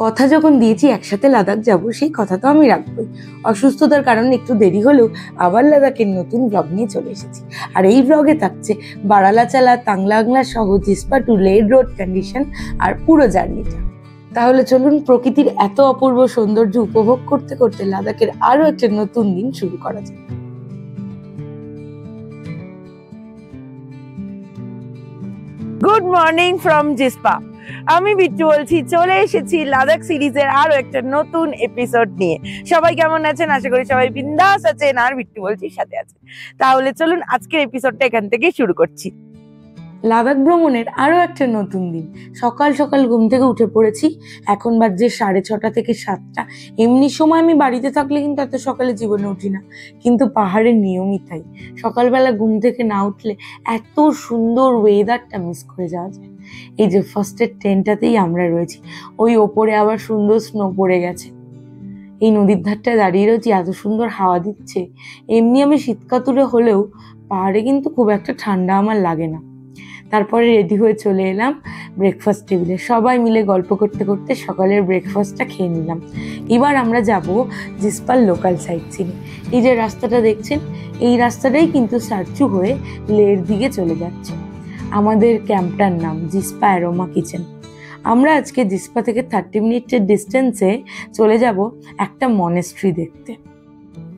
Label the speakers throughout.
Speaker 1: কথা যখন দিয়েছি একসাথে লাদাখ যাব, সেই কথা তো আমি রাখবই। অসুস্থতার কারণে একটু দেরি হলেও আবার লাদাখের নতুন ব্লগ নিয়ে চলে এসেছি। আর এই ব্লগে থাকছে বারালাচালা, তাংলাংলা সহ জিসপা টু লে রোড কন্ডিশন আর পুরো জার্নিটা। তাহলে চলুন প্রকৃতির এত অপূর্ব সৌন্দর্য উপভোগ করতে করতে লাদাখের আরো একটা নতুন দিন শুরু করা যায়। Good morning from Jispa. আমি বিট্টু বলছি, চলে এসেছি লাদাখ সিরিজের আরো একটা নতুন এপিসোড নিয়ে। সবাই কেমন আছেন? আশা করি সবাই বিন্দাস আছেন, আর বিট্টু বলছি সাথে আছেন। তাহলে চলুন আজকের এপিসোডটা এখান থেকে শুরু করছি। লাদাখ ভ্রমণের আরো একটা নতুন দিন। সকাল সকাল ঘুম থেকে উঠে পড়েছি। এখন বাজে 6:30 থেকে 7টা। এমনি সময় আমি বাড়িতে থাকলে কিন্তু এত সকালে জীবনে উঠি না, কিন্তু পাহাড়ের নিয়মই তাই। সকালবেলা ঘুম থেকে না উঠলে এত সুন্দর ওয়েদারটা মিস করে যাওয়া যায়। এই যে ফার্স্টের ট্রেনটাতেই আমরা রয়েছি, ওই ওপরে আবার সুন্দর স্নো পড়ে গেছে। এই নদীর ধারটায় দাঁড়িয়ে রয়েছি, এত সুন্দর হাওয়া দিচ্ছে। এমনি আমি শীতকাতুরে হলেও পাহাড়ে কিন্তু খুব একটা ঠান্ডা আমার লাগে না। তারপরে রেডি হয়ে চলে এলাম ব্রেকফাস্ট টেবিলে। সবাই মিলে গল্প করতে করতে সকালের ব্রেকফাস্টটা খেয়ে নিলাম। এবার আমরা যাব জিসপার লোকাল সাইট সিনে। এই যে রাস্তাটা দেখছেন, এই রাস্তাটাই কিন্তু সার্চু হয়ে লের দিকে চলে যাচ্ছে। আমাদের ক্যাম্পটার নাম জিসপা অ্যারোমা কিচেন। আমরা আজকে জিসপা থেকে 30 মিনিটের ডিস্টেন্সে চলে যাব একটা মনেস্ট্রি দেখতে।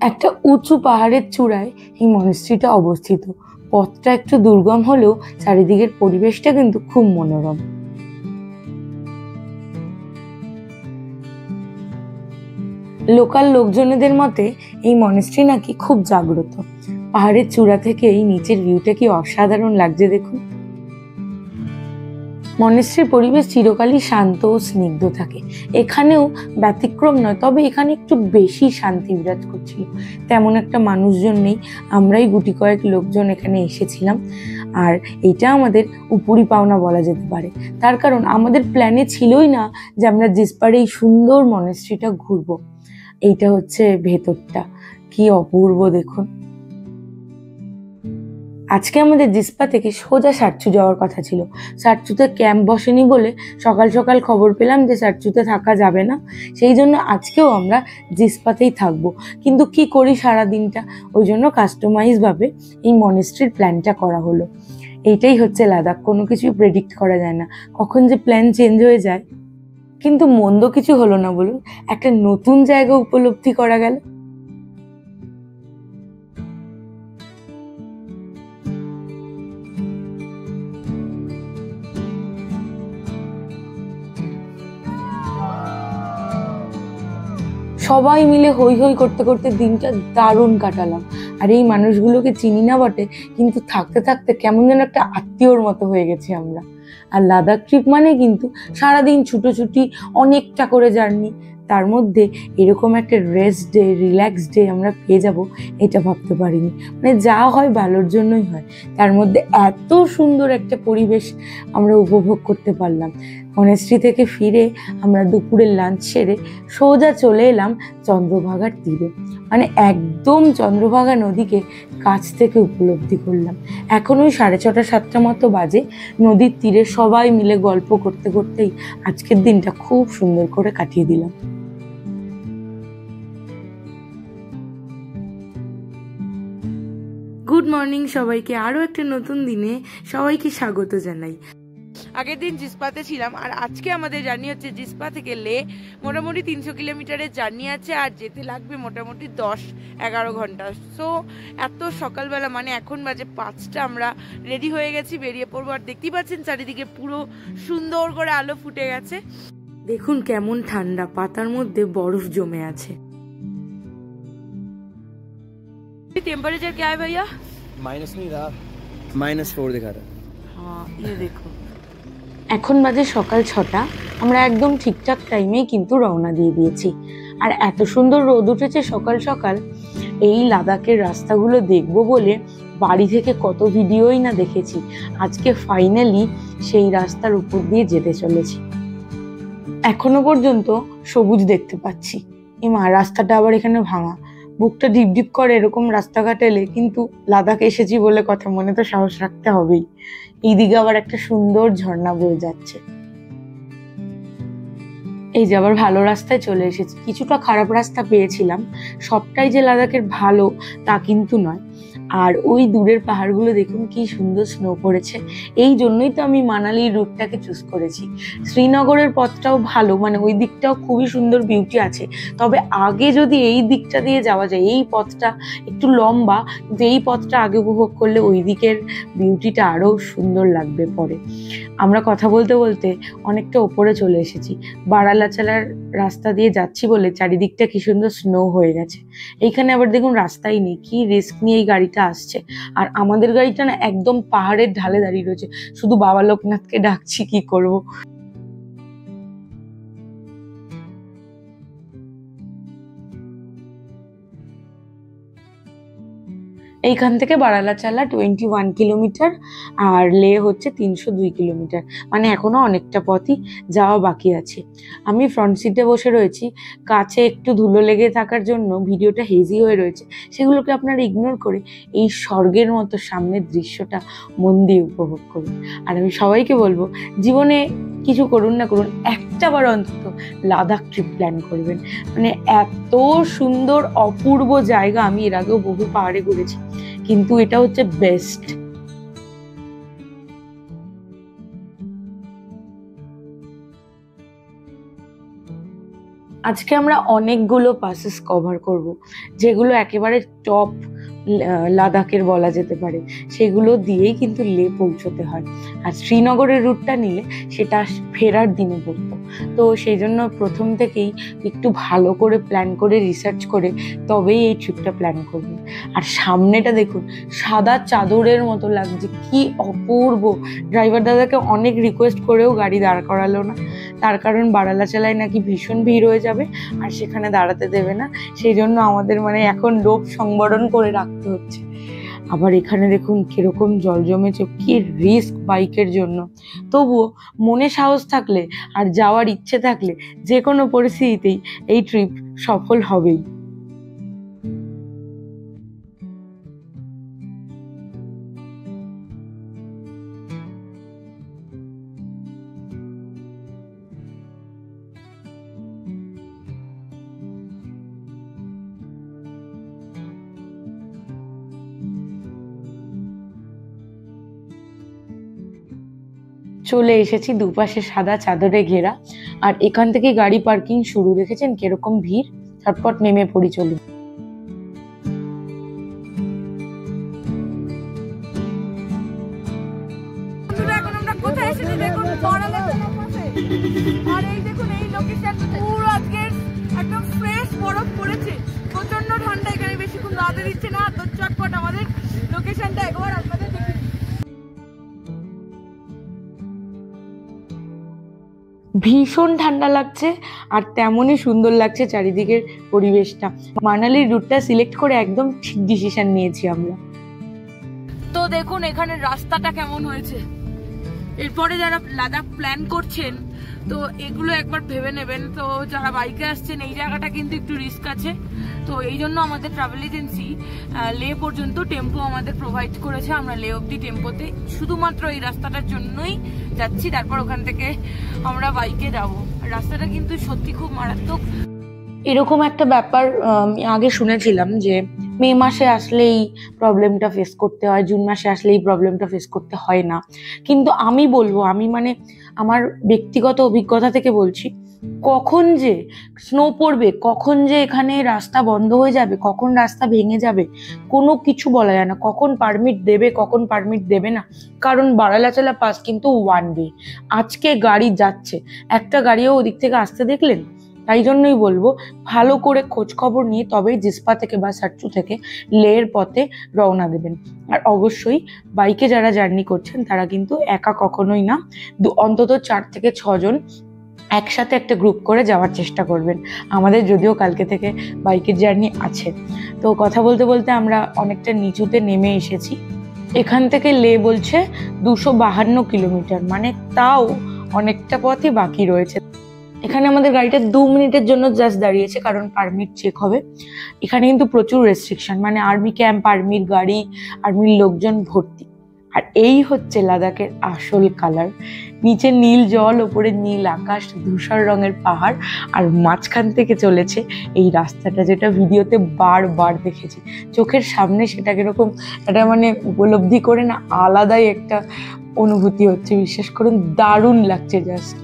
Speaker 1: একটা উঁচু পাহাড়ের চূড়ায় এই মনেস্ট্রিটা অবস্থিত। পথটা একটু দুর্গম হলেও চারিদিকের পরিবেশটা কিন্তু খুব মনোরম। লোকাল লোকজনেদের মতে এই মনেস্ট্রি নাকি খুব জাগ্রত। পাহাড়ের চূড়া থেকে এই নিচের ভিউটা কি অসাধারণ লাগছে দেখুন। মনেস্ট্রির পরিবেশ চিরকালই শান্ত ও স্নিগ্ধ থাকে। এখানেও ব্যতিক্রম নয়, তবে এখানে একটু বেশি শান্তি বিরাজ করছিল। তেমন একটা মানুষজন নেই, আমরাই গুটি কয়েক লোকজন এখানে এসেছিলাম। আর এটা আমাদের উপরি পাওনা বলা যেতে পারে, তার কারণ আমাদের প্ল্যানে ছিলই না যে আমরা জিসপার এই সুন্দর মনেস্ট্রিটা ঘুরবো। এইটা হচ্ছে ভেতরটা, কি অপূর্ব দেখুন। আজকে আমাদের জিসপা থেকে সোজা সার্চু যাওয়ার কথা ছিল। সার্চুতে ক্যাম্প বসেনি বলে সকাল সকাল খবর পেলাম যে সার্চুতে থাকা যাবে না। সেই জন্য আজকেও আমরা জিসপাতেই থাকবো। কিন্তু কি করি সারা দিনটা, ওই জন্য কাস্টমাইজভাবে এই মনেস্ট্রির প্ল্যানটা করা হলো। এইটাই হচ্ছে লাদাখ, কোনো কিছুই প্রেডিক্ট করা যায় না, কখন যে প্ল্যান চেঞ্জ হয়ে যায়। কিন্তু মন্দ কিছু হলো না বলুন, একটা নতুন জায়গা উপলব্ধি করা গেল। সবাই মিলে হই হই করতে করতে দিনটা দারুণ কাটালাম। আর এই মানুষগুলোকে চিনি না বটে, কিন্তু থাকতে থাকতে কেমন যেন একটা আত্মীয়র মতো হয়ে গেছি আমরা। আর লাদাখ ট্রিপ মানে কিন্তু সারাদিন ছুটোছুটি, অনেকটা করে জার্নি, তার মধ্যে এরকম একটা রেস্ট ডে, রিল্যাক্স ডে আমরা পেয়ে যাব এটা ভাবতে পারিনি। মানে যা হয় ভালোর জন্যই হয়। তার মধ্যে এত সুন্দর একটা পরিবেশ আমরা উপভোগ করতে পারলাম। মনেস্ট্রি থেকে ফিরে আমরা দুপুরের লাঞ্চ সেরে সোজা চলে এলাম চন্দ্রভাগার তীরে। মানে একদম চন্দ্রভাগা নদীকে কাছ থেকে উপলব্ধি করলাম। এখন ওই 6:30 7টা মতো বাজে। নদীর তীরে সবাই মিলে গল্প করতে করতেই আজকের দিনটা খুব সুন্দর করে কাটিয়ে দিলাম। গুড মর্নিং সবাইকে, আরো একটা নতুন দিনে সবাইকে স্বাগত জানাই। আগের দিন জিসপাতে ছিলাম, আর আজকে আমাদের জার্নি হচ্ছে জিসপা থেকে লে। মোটামুটি 300 কিলোমিটারের জার্নি আছে, আর যেতে লাগবে মোটামুটি 10-11 ঘন্টা। সো এত সকালবেলা, মানে এখন বাজে 5টা, আমরা রেডি হয়ে গেছি, বেরিয়ে পড়বো। আর দেখতেই পাচ্ছেন চারিদিকে পুরো সুন্দর করে আলো ফুটে গেছে। দেখুন কেমন ঠান্ডা, পাতার মধ্যে বরফ জমে আছে। टेम्परेचर क्या है भैया?
Speaker 2: माइनस नहीं रहा, -4 दिखा रहा है।
Speaker 1: हाँ ये देखो, এখন বাজে সকাল 6টা। আমরা একদম ঠিকঠাক টাইমেই কিন্তু রওনা দিয়ে দিয়েছি। আর এত সুন্দর রোদ উঠেছে সকাল সকাল। এই লাদাখের রাস্তাগুলো দেখবো বলে বাড়ি থেকে কত ভিডিওই না দেখেছি। আজকে ফাইনালি সেই রাস্তার উপর দিয়ে যেতে চলেছি। এখনো পর্যন্ত সবুজ দেখতে পাচ্ছি। মা, রাস্তাটা আবার এখানে ভাঙা, বুকটা ডিপ ডিপ করে এরকম রাস্তাঘাট এলে। কিন্তু লাদাখ এসেছি বলে কথা, মনে তো সাহস রাখতে হবেই। এইদিকে আবার একটা সুন্দর ঝর্ণা বয়ে যাচ্ছে। এই যে আবার ভালো রাস্তায় চলে এসেছি। কিছুটা খারাপ রাস্তা পেয়েছিলাম, সবটাই যে লাদাখের ভালো তা কিন্তু নয়। আর ওই দূরের পাহাড়গুলো দেখুন কি সুন্দর স্নো পড়েছে। এই জন্যই তো আমি মানালির রুটটাকে চুজ করেছি। শ্রীনগরের পথটাও ভালো, মানে ওই দিকটাও খুবই সুন্দর বিউটি আছে। তবে আগে যদি এই দিকটা দিয়ে যাওয়া যায়, এই পথটা একটু লম্বা, কিন্তু এই পথটা আগে উপভোগ করলে ওই দিকের বিউটিটা আরও সুন্দর লাগবে পরে। আমরা কথা বলতে বলতে অনেকটা ওপরে চলে এসেছি। বারালাচালার রাস্তা দিয়ে যাচ্ছি বলে চারিদিকটা কি সুন্দর স্নো হয়ে গেছে। এইখানে আবার দেখুন রাস্তাই নেই, কি রিস্ক নিয়ে এই গাড়িটা আসছে। আর আমাদের গাড়িটা না একদম পাহাড়ের ঢালে দাঁড়িয়ে রয়েছে। শুধু বাবা লোকনাথকে ডাকছি, কি করব। এইখান থেকে বারালাচালা 21 কিলোমিটার আর লে হচ্ছে 302 কিলোমিটার, মানে এখনো অনেকটা পথই যাওয়া বাকি আছে। আমি ফ্রন্ট সিটে বসে রয়েছি, কাছে একটু ধুলো লেগে থাকার জন্য ভিডিওটা হেজি হয়ে রয়েছে। সেগুলোকে আপনারা ইগনোর করে এই স্বর্গের মতো সামনের দৃশ্যটা মন দিয়ে উপভোগ করুন। আর আমি সবাইকে বলবো, জীবনে কিছু করুন না করুন, একটা বার অন্তত লাদাখ ট্রিপ প্ল্যান করবেন। মানে এত সুন্দর অপূর্ব জায়গা, আমি এর আগেও বহু পাহাড়ে ঘুরেছি, কিন্তু এটা হচ্ছে বেস্ট। আজকে আমরা অনেকগুলো পাসেস কভার করব, যেগুলো একেবারে টপ লাদাখের বলা যেতে পারে। সেগুলো দিয়েই কিন্তু লে পৌঁছতে হয়। আর শ্রীনগরের রুটটা নিলে সেটা ফেরার দিনে পড়তো। তো সেই জন্য প্রথম থেকেই একটু ভালো করে প্ল্যান করে রিসার্চ করে তবেই এই ট্রিপটা প্ল্যান করবেন। আর সামনেটা দেখুন, সাদা চাদরের মতো লাগছে, কি অপূর্ব। ড্রাইভার দাদাকে অনেক রিকোয়েস্ট করেও গাড়ি দাঁড় করালো না, তার কারণ বারালাচালায় নাকি ভীষণ ভিড় হয়ে যাবে আর সেখানে দাঁড়াতে দেবে না। সেই জন্য আমাদের মানে এখন লোভ সংবরণ করে রাখতে হচ্ছে। আবার এখানে দেখুন কিরকম জল জমেছে, কি রিস্ক বাইকের জন্য। তবুও মনে সাহস থাকলে আর যাওয়ার ইচ্ছে থাকলে যে কোনো পরিস্থিতিতেই এই ট্রিপ সফল হবেই। চলে এসেছি, দুপাশে সাদা চাদরে ঘেরা। আর এখান থেকে গাড়ি পার্কিং শুরু, দেখেছেন কিরকম ভিড়। ঝটপট নেমে পড়ি, চলুন।
Speaker 3: এখন আমরা কোথায় এসেছি দেখুন, আর এই দেখুন এই লোকেশন পুরো আজকে একদম ফ্রেশ বরফ পড়েছে, প্রচন্ড ঠান্ডা, এখানে বেশিক্ষণ দাঁড়াতে দিচ্ছে না। তো চটপট আমাদের লোকেশনটা একবার আপনাদের দেখি।
Speaker 1: ভীষণ ঠান্ডা লাগছে আর তেমনই সুন্দর লাগছে চারিদিকের পরিবেশটা। মানালির রুটটা সিলেক্ট করে একদম ঠিক ডিসিশন নিয়েছি আমরা।
Speaker 3: তো দেখুন এখানে রাস্তাটা কেমন হয়েছে। এরপরে যারা লাদাখ প্ল্যান করছেন তো এগুলো একবার ভেবে নেবেন। তো যারা বাইকে আসছেন, এই জায়গাটা কিন্তু একটু রিস্ক আছে। তো এই জন্য আমাদের ট্রাভেল এজেন্সি লে পর্যন্ত টেম্পো আমাদের প্রোভাইড করেছে। আমরা লে অব্দি টেম্পোতে শুধুমাত্র এই রাস্তাটার জন্যই যাচ্ছি, তারপর ওখান থেকে আমরা বাইকে যাব। রাস্তাটা কিন্তু সত্যি খুব মারাত্মক।
Speaker 1: এরকম একটা ব্যাপার আমি আগে শুনেছিলাম যে মে মাসে আসলেই প্রবলেমটা ফেস করতে হয়, জুন মাসে আসলে এই প্রবলেমটা ফেস করতে হয় না। কিন্তু আমি বলবো, আমি মানে আমার ব্যক্তিগত অভিজ্ঞতা থেকে বলছি, কখন যে স্নো পড়বে, কখন যে এখানে রাস্তা বন্ধ হয়ে যাবে, কখন রাস্তা ভেঙে যাবে, কোনো কিছু বলা যায় না। কখন পারমিট দেবে, কখন পারমিট দেবে না। কারণ বারালাচালা পাস কিন্তু ওয়ান ওয়ে, আজকে গাড়ি যাচ্ছে, একটা গাড়িও ওদিক থেকে আসতে দেখলেন। তাই জন্যই বলবো, ভালো করে খোঁজ খবর নিয়ে তবেই জিসপা থেকে বা সাট্টু থেকে লের পথে রওনা দেবেন। আর অবশ্যই বাইকে যারা জার্নি করছেন তারা কিন্তু একা কখনোই না, অন্তত 4 থেকে 6 জন একসাথে একটা গ্রুপ করে যাওয়ার চেষ্টা করবেন। আমাদের যদিও কালকে থেকে বাইকের জার্নি আছে। তো কথা বলতে বলতে আমরা অনেকটা নিচুতে নেমে এসেছি। এখান থেকে লে বলছে 252 কিলোমিটার, মানে তাও অনেকটা পথই বাকি রয়েছে। এখানে আমাদের গাড়িটা 2 মিনিটের জন্য জাস্ট দাঁড়িয়েছে, কারণ পারমিট চেক হবে। এখানে কিন্তু প্রচুর রেস্ট্রিকশন, মানে আর্মি ক্যাম্প, আর্মির গাড়ি, আর্মির লোকজন ভর্তি। আর এই হচ্ছে লাদাখের আসল কালার। নিচে নীল জল, ওপরে নীল আকাশ, ধূসর রঙের পাহাড়, আর মাঝখান থেকে চলেছে এই রাস্তাটা, যেটা ভিডিওতে বারবার দেখেছি। চোখের সামনে সেটা কিরকম এটা মানে উপলব্ধি করে না আলাদাই একটা অনুভূতি হচ্ছে, বিশ্বাস করুন দারুণ লাগছে জাস্ট।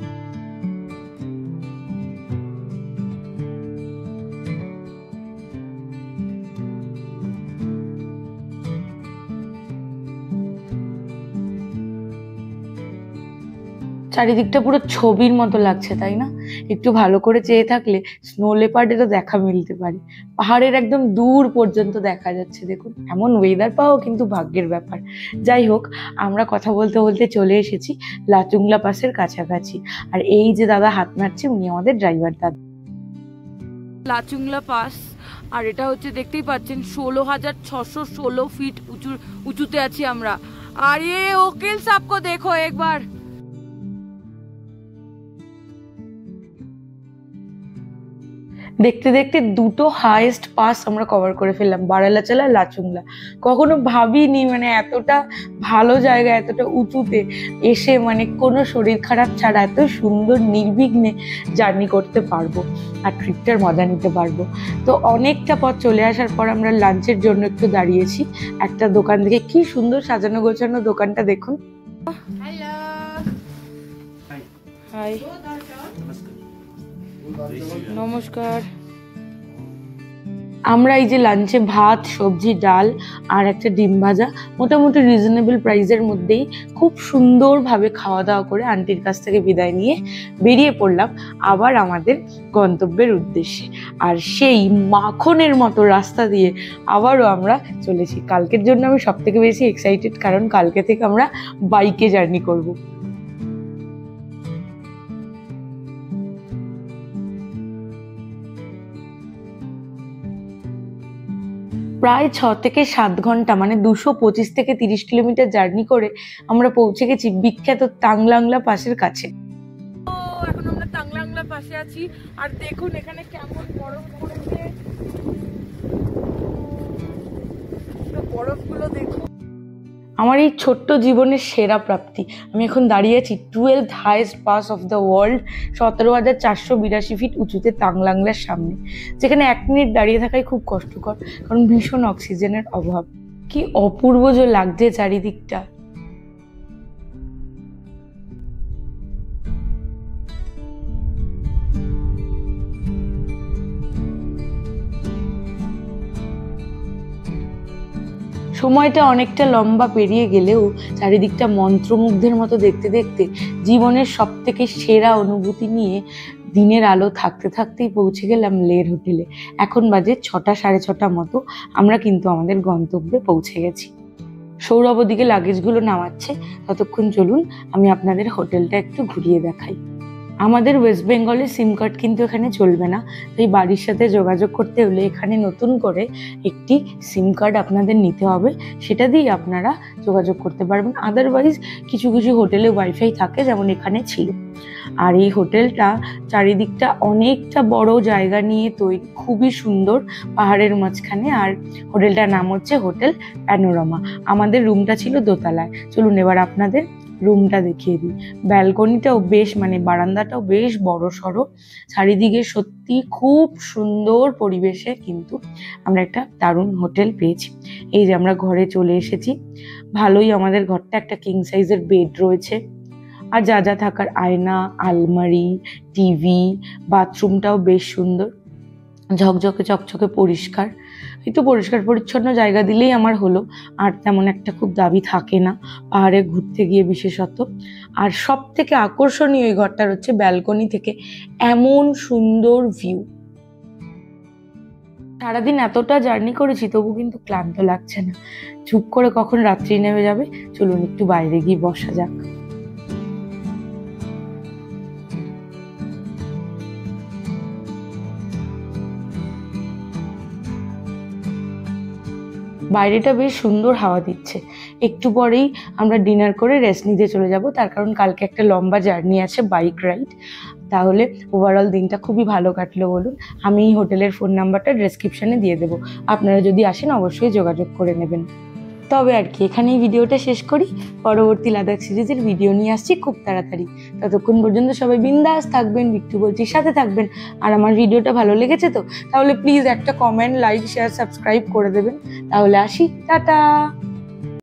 Speaker 1: চারিদিকটা পুরো ছবির মতো লাগছে, তাই না? একটু ভালো করে চেয়ে থাকলে স্নো লেপার্ডেরও দেখা মিলতে পারে। পাহাড়ের একদম দূর পর্যন্ত দেখা যাচ্ছে। দেখুন, এমন ওয়েদার পাওয়া কিন্তু ভাগ্যের ব্যাপার। যাই হোক, আমরা কথা বলতে বলতে চলে এসেছি লাচুংলা পাসের কাছাকাছি। আর এই যে দাদা হাত নাড়ছে, উনি আমাদের ড্রাইভার দাদা।
Speaker 3: লাচুংলা পাস, আর এটা হচ্ছে দেখতেই পাচ্ছেন 16,616 ফিট উঁচুতে আছি আমরা। আর ये वकील साहब को देखो एक बार।
Speaker 1: দেখতে দেখতে দুটো হাইয়েস্ট পাস আমরা কভার করে ফেললাম, বারালাচালা আর লাচুংলা। কখনো ভাবিনি মানে এতটা ভালো জায়গা, এতটা উঁচুতে এসে মানে কোনো শরীর খারাপ ছাড়া এত সুন্দর নির্বিঘ্নে জার্নি করতে পারবো আর ট্রিপটার মজা নিতে পারবো। তো অনেকটা পথ চলে আসার পর আমরা লাঞ্চের জন্য একটু দাঁড়িয়েছি একটা দোকান থেকে। কি সুন্দর সাজানো গোছানো দোকানটা দেখুন।
Speaker 3: হ্যালো, হাই, নমস্কার।
Speaker 1: আমরা এই যে লাঞ্চে ভাত, সবজি, ডাল আর একটা ডিম ভাজা মোটামুটি রিজনেবল প্রাইসের মধ্যেই খুব সুন্দরভাবে খাওয়া দাওয়া করে আন্টির কাছ থেকে বিদায় নিয়ে বেরিয়ে পড়লাম আবার আমাদের গন্তব্যের উদ্দেশ্যে। আর সেই মাখনের মতো রাস্তা দিয়ে আবারও আমরা চলেছি। কালকের জন্য আমি সব থেকে বেশি এক্সাইটেড, কারণ কালকে থেকে আমরা বাইকে জার্নি করব। প্রায় 6 থেকে 7 ঘন্টা মানে 225 থেকে 30 কিলোমিটার জার্নি করে আমরা পৌঁছে গেছি বিখ্যাত তাংলাংলা পাসের কাছে।
Speaker 3: এখন আমরা তাংলাংলা পাশে আছি, আর দেখুন এখানে কেমন বরফ পড়েছে। বরফগুলো দেখুন।
Speaker 1: আমার এই ছোট্ট জীবনের সেরা প্রাপ্তি। আমি এখন দাঁড়িয়ে আছি 12th highest pass of the world, 17,482 feet উঁচুতে তাংলাংলার সামনে, যেখানে 1 মিনিট দাঁড়িয়ে থাকাই খুব কষ্টকর, কারণ ভীষণ অক্সিজেনের অভাব। কি অপূর্ব যে লাগছে চারিদিকটা। সময়টা অনেকটা লম্বা পেরিয়ে গেলেও চারিদিকটা মন্ত্রমুগ্ধের মতো দেখতে দেখতে জীবনের সব থেকে সেরা অনুভূতি নিয়ে দিনের আলো থাকতে থাকতেই পৌঁছে গেলাম লের হোটেলে। এখন বাজে 6টা, 6:30 মতো। আমরা কিন্তু আমাদের গন্তব্যে পৌঁছে গেছি। সৌরভ ওদিকে লাগেজগুলো নামাচ্ছে, ততক্ষণ চলুন আমি আপনাদের হোটেলটা একটু ঘুরিয়ে দেখাই। আমাদের ওয়েস্ট বেঙ্গলের সিম কার্ড কিন্তু এখানে চলবে না, তাই বাড়ির সাথে যোগাযোগ করতে হলে এখানে নতুন করে একটি সিম কার্ড আপনাদের নিতে হবে, সেটা দিয়ে আপনারা যোগাযোগ করতে পারবেন। আদারওয়াইজ কিছু কিছু হোটেলে ওয়াইফাই থাকে, যেমন এখানে ছিল। আর এই হোটেলটা চারিদিকটা অনেকটা বড় জায়গা নিয়ে তৈরি, খুবই সুন্দর পাহাড়ের মাঝখানে। আর হোটেলটার নাম হচ্ছে হোটেল প্যানোরামা। আমাদের রুমটা ছিল দোতলায়। চলুন এবার আপনাদের রুমটা দেখিয়ে দিই। ব্যালকনিটাও বেশ মানে বারান্দাটাও বেশ বড় সড়ো, চারিদিকে সত্যি খুব সুন্দর পরিবেশে কিন্তু আমরা একটা দারুণ হোটেল পেয়েছি। এই যে আমরা ঘরে চলে এসেছি। ভালোই আমাদের ঘরটা, একটা কিং সাইজের বেড রয়েছে, আর যা যা থাকার আয়না, আলমারি, টিভি, বাথরুমটাও বেশ সুন্দর, ঝকঝকে চকচকে পরিষ্কার। একটু পরিষ্কার পরিচ্ছন্ন জায়গা দিলেই আমার হলো, আর তেমন একটা খুব দাবি থাকে না পাহাড়ে ঘুরতে গিয়ে বিশেষত। আর সব থেকে আকর্ষণীয় এই ঘরটার হচ্ছে ব্যালকনি থেকে এমন সুন্দর ভিউ। সারাদিন এতটা জার্নি করেছি তবু কিন্তু ক্লান্ত লাগছে না। চুপ করে কখন রাত্রি নেমে যাবে, চলুন একটু বাইরে গিয়ে বসা যাক। বাইরেটা বেশ সুন্দর হাওয়া দিচ্ছে। একটু পরেই আমরা ডিনার করে রেস্ট নিতে চলে যাব, তার কারণ কালকে একটা লম্বা জার্নি আছে, বাইক রাইড। তাহলে ওভারঅল দিনটা খুবই ভালো কাটলো বলুন। আমি এই হোটেলের ফোন নাম্বারটা ডেসক্রিপশনে দিয়ে দেবো, আপনারা যদি আসেন অবশ্যই যোগাযোগ করে নেবেন। তবে আর কি এখানেই ভিডিওটা শেষ করি। পরবর্তী লাদাখ সিরিজের ভিডিও নিয়ে আসছি খুব তাড়াতাড়ি। ততক্ষণ পর্যন্ত সবাই বিন্দাস থাকবেন, বিট্টু বলছির সাথে থাকবেন। আর আমার ভিডিওটা ভালো লেগেছে তো তাহলে প্লিজ একটা কমেন্ট, লাইক, শেয়ার, সাবস্ক্রাইব করে দেবেন। তাহলে আসি, টাটা।